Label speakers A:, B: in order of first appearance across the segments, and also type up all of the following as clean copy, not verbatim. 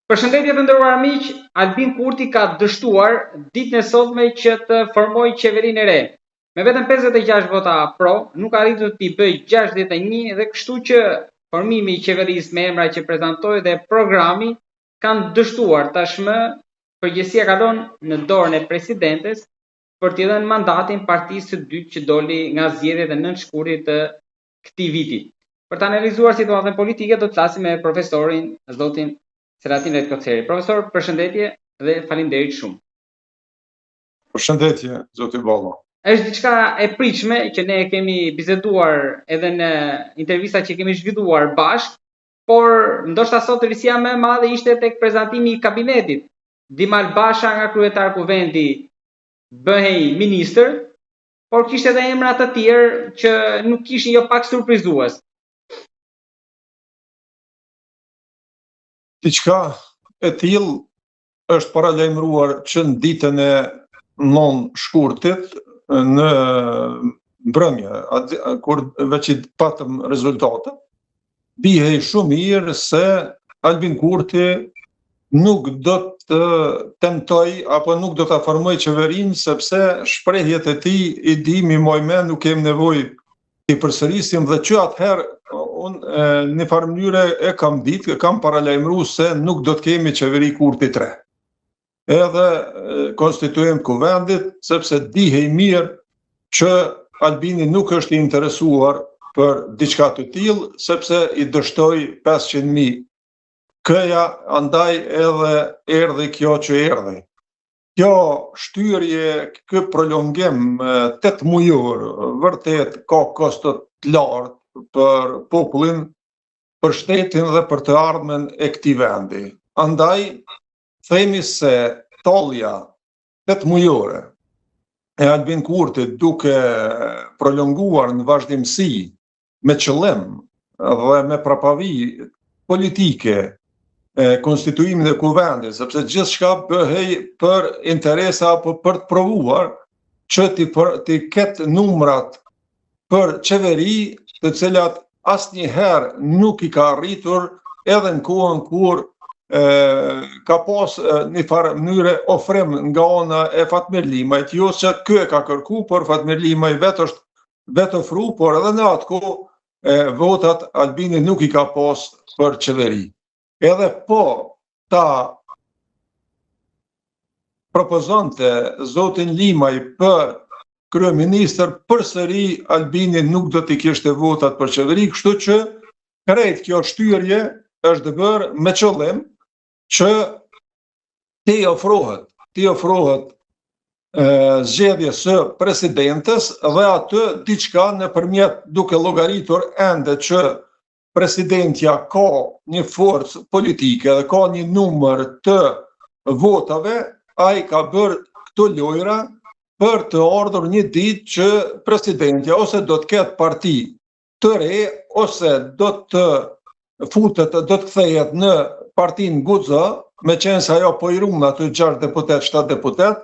A: Përshëndetje të nderuar miq, Albin Kurti ka dështuar ditën e sotme që të formojë qeverinë e re. Me vetëm 56 vota pro, nuk arritur t'i bëjë 61 dhe kështu që formimi i qeverisë me emra që prezantoi dhe programi kanë dështuar tashmë përgjegjësia kalon në dorën e presidentes për t'i dhënë mandatin partisë së dytë që doli nga zgjedhjet e 9 shkurtit të këtij viti. Për të analizuar situatën politike do të flasim me profesorin zotin Selatin Letkoceri. Profesor, përshëndetje dhe faleminderit shumë.
B: Përshëndetje, zoti Balla.
A: Është diçka e pritshme që ne kemi biseduar edhe në intervista që kemi zhvilluar bashkë, por ndoshta sot risia më e madhe ishte tek prezantimi i kabinetit. Dimal Basha nga kryetar kuvendi bëhej ministër, por kishte edhe emra të tjerë që nuk kishin jo pak surprizues.
B: Diçka e tillë është paralajmëruar që në ditën e 9 shkurtit në mbrëmje, kur veç i patëm rezultatet, bihej shumë mirë se Albin Kurti nuk do të tentoj apo nuk do ta formoj qeverinë sepse shprehjet e tij i dimi mojme nuk kem nevojë t'i përsërisim dhe që atëherë unë në farë mënyre e kam ditë, kam paralajmëruar se nuk do të kemi qeveri Kurti 3. Edhe konstituim kuvendit, sepse dihej mirë që Albini nuk është i interesuar për diçka të tillë, sepse i dështoi 500.000 këja, andaj edhe erdhi kjo që erdhi. Kjo shtyrje, ky prolongim 8 mujor, vërtet ka kostot të lartë për popullin, për shtetin dhe për të ardhmen e këtij vendi. Andaj, themi se tallja 8 mujore e Albin Kurtit duke prolonguar në vazhdimsi me qëllim dhe me prapavi politike konstituimin e kuvendit, sepse gjithçka bëhej për interesa apo për të provuar që t'i ketë numrat për qeveri të cilat asnjëherë nuk i ka arritur edhe në kohën kur ka pas një farë mënyre ofrim nga ana e Fatmir Limajt, jo që ky e ka kërku, por Fatmir Limaj vetë ofru, por edhe në atë kohë votat Albini nuk i ka pas për qeveri. Edhe po ta propozonte zotin Limaj për kryeministër, përsëri Albini nuk do t'i kishte votat për qeveri, kështu që krejt kjo shtyrje është bërë me qëllim që t'i ofrohet zgjedhje së presidentes dhe atë diçka nëpërmjet duke llogaritur ende që presidentja ka një forcë politike dhe ka një numër të votave, ai ka bërë këto lojra për të ardhur një ditë që presidentja ose do të ketë parti të re, ose do të futet, do të kthehet në partinë Guxo, me qenë se ajo po i ruan aty 6 deputet, 7 deputet,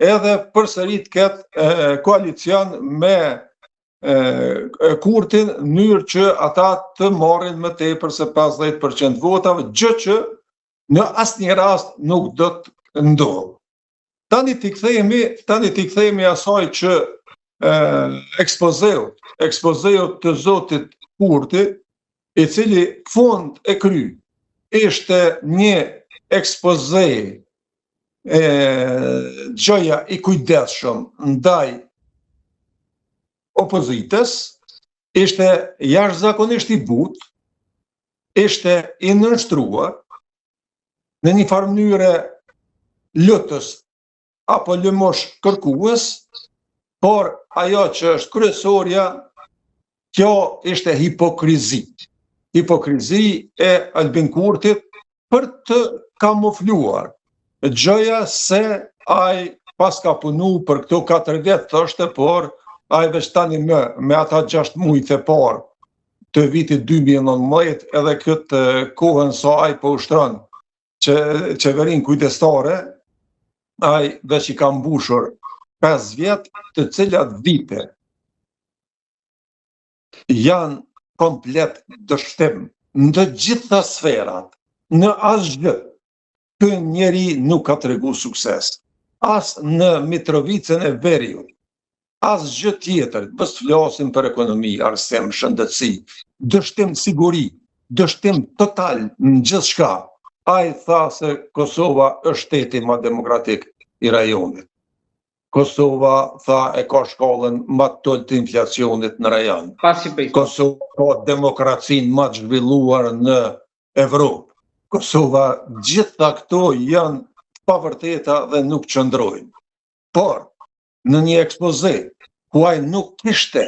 B: edhe përsëri të ketë koalicion me Kurtin në mënyrë që ata të marrin më tepër se 50% votave, gjë që në asnjë rast nuk do të ndodhë. Tani t'i kthehemi asaj që ekspozeut të zotit Kurti, i cili fund e kry ishte një ekspoze gjoja i kujdesshëm ndaj opozitës, ishte jashtëzakonisht i butë, ishte i nënshtruar në një farë mënyre lutës apo lëmosh kërkues, por ajo që është kryesorja, kjo ishte hipokrizi. Hipokrizi e Albin Kurtit për të kamufluar gjëja se ai pas ka punu për këto 4 vjet, thoshte, por ai veç tani me ata 6 mujt e parë të vitit 2019 edhe këtë kohën sa ai po ushtron qeverinë kujdestare, ai veç i ka mbushur 5 vjet, të cilat vite janë komplet dështim në të gjitha sferat, në asgjë ky njeri nuk ka tregu sukses. As në Mitrovicën e Veriut, as gjë tjetër, bës flasim për ekonomi, arsim, shëndetësi, dështim siguri, dështim total në gjithë shka. Ai tha se Kosova është shteti më demokratik i rajonit. Kosova tha e ka shkallën më të ulët të inflacionit në rajon. Kosova ka demokracinë më të zhvilluar në Evropë. Kosova, gjitha këto janë pavërteta dhe nuk qëndrojnë. Por, në një ekspoze, ku ai nuk kishte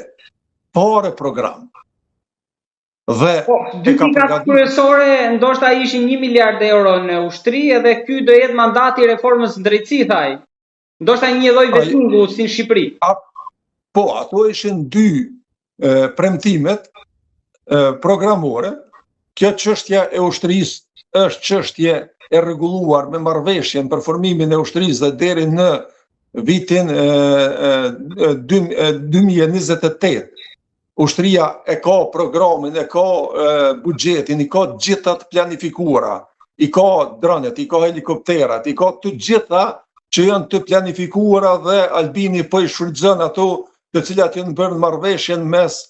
B: fare program. Dhe
A: dy pikat kryesore ndoshta ishin 1 miliard euro në ushtri edhe ky do jetë mandati i reformës në drejtësi, thaj. Ndoshta një lloj vetingu si në Shqipëri.
B: Po, ato ishin dy premtimet programore. Kjo çështja e ushtrisë është çështje e rregulluar me marrëveshjen për formimin e ushtrisë dhe deri në vitin 2028. Ushtria e ka programin, e ka buxhetin, i ka gjitha të planifikuara, i ka dronet, i ka helikopterat, i ka të gjitha që janë të planifikuara dhe Albini po i shfrytëzon ato të cilat janë bërë marrëveshjen mes